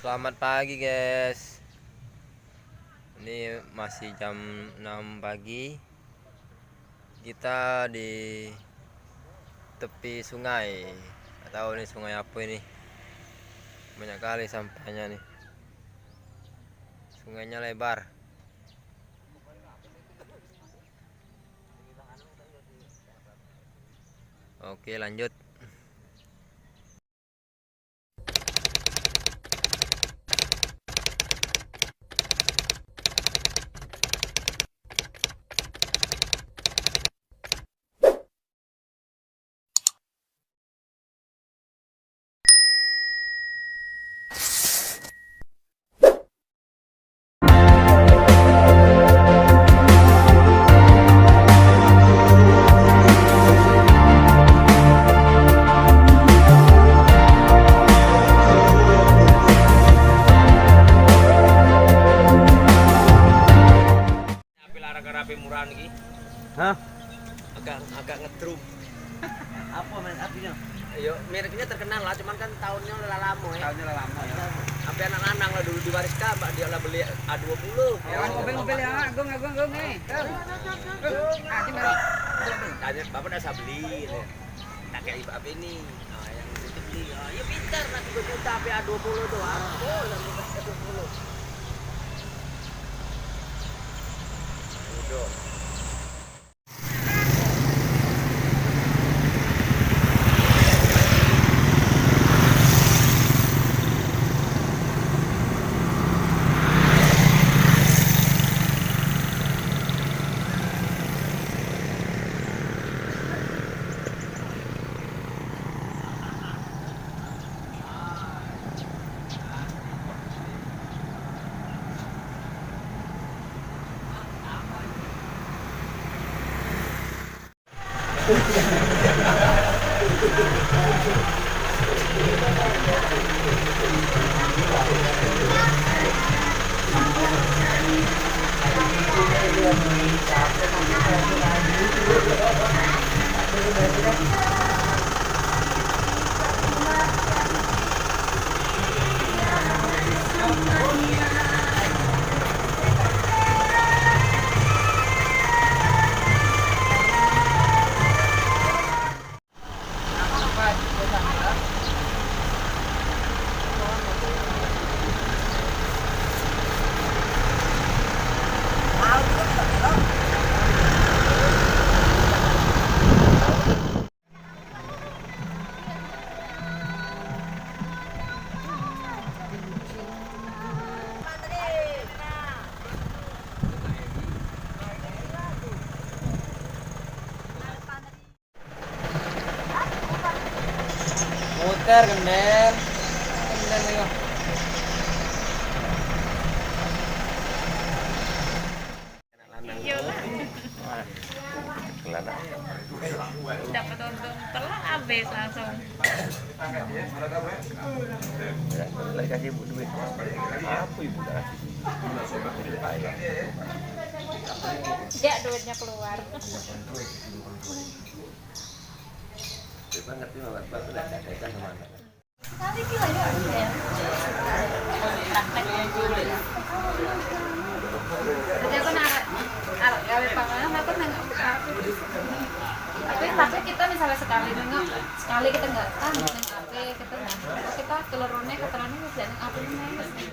Selamat pagi guys. Ini masih jam 6 pagi. Kita di tepi sungai. Gak tahu nih sungai apa ini. Banyak kali sampahnya nih. Sungainya lebar. Oke, lanjut. Rapi murahan lagi. Hah? Agak ngedrum. Apa men apinya? Ayo, mereknya terkenal lah, cuman kan tahunnya udah lama ya. Tahunnya lama ya. Sampai anak-anak lah dulu diwariskan, Mbak dia lah beli A20. Ya, mobil ya, gong nih. Tanya Bapak udah saya beli gitu. Tak kayak ibu apa ini. Nah, yang itu beli. Ya pintar lah 3 juta sampai A20 tuh. Oh, lah A20. Udah. Muter kendel nih. Dapat untung telur habis langsung. Lagi kasih ibu duit. Apa ibu dah? Ya duitnya keluar. Ngerti banget, Pak. Udah catekan sama anak. Nanti kilo ya. Praktek. Jadi aku narik gawe panganan aku nengok tapi kita misalnya sekali nengok sekali kita nggak kan nengok apa kita telurunnya keterangan bisa nengok apa nih.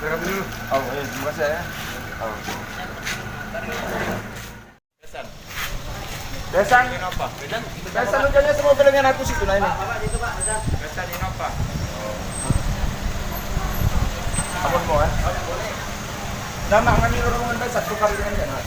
Berapa dulu? Oh, terima kasih ya. Oh. Besan. Apa? Besan hujannya semua dengan aku situ nah ini. Itu Pak, ada. Besan ini apa? Abon mo eh? Nah, kami urungan besan satu kali dengan dia.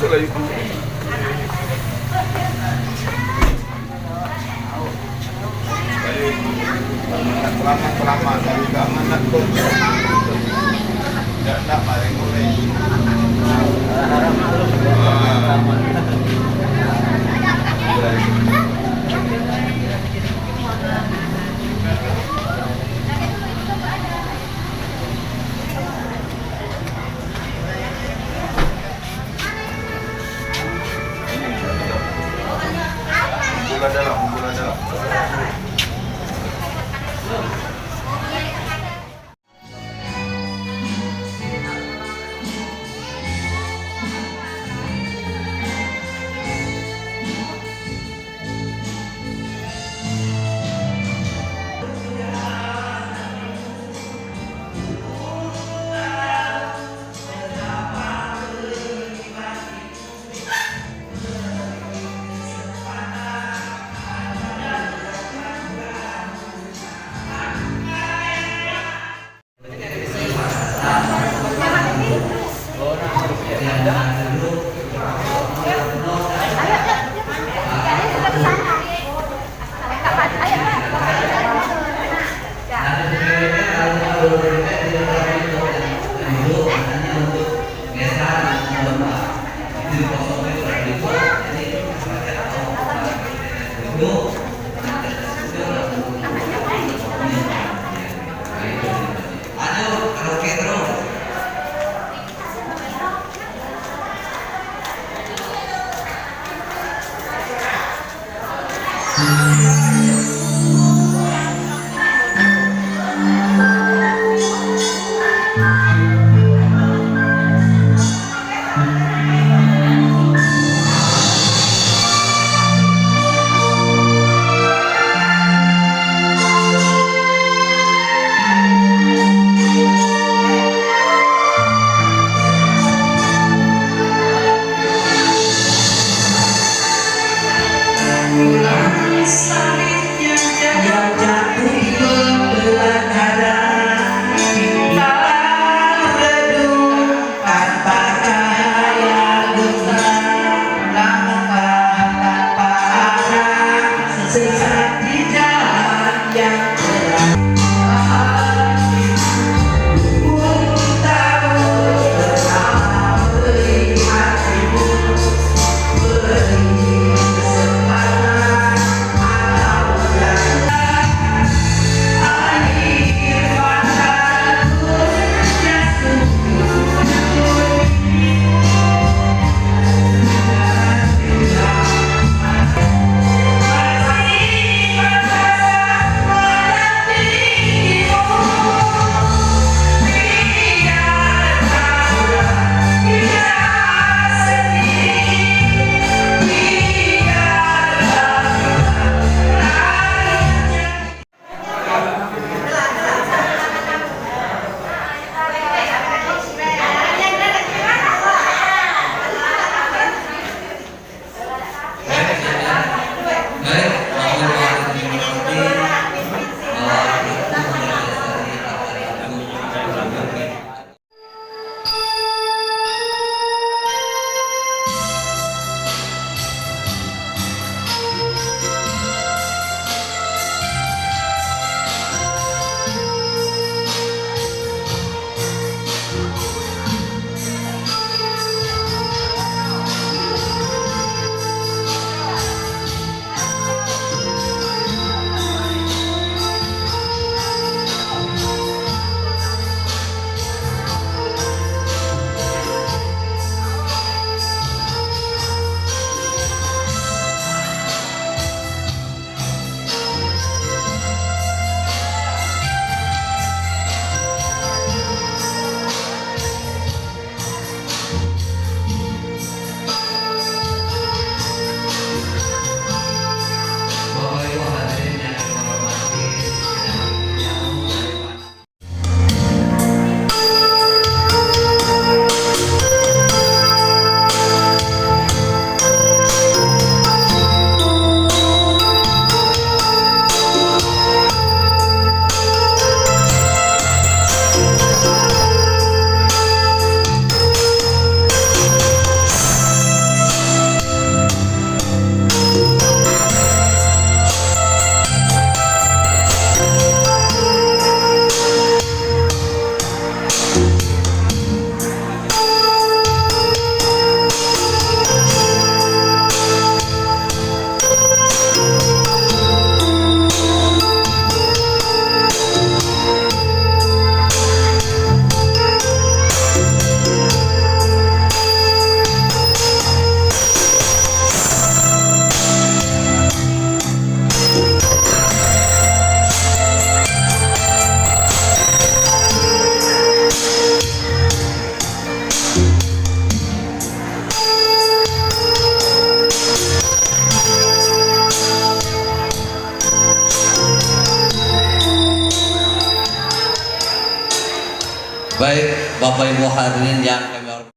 masuk lagi. Kelamaan dari keamanan tuh. Tidak mari mulai. Bola dalam. Bapak Ibu hadirin yang kami hormati.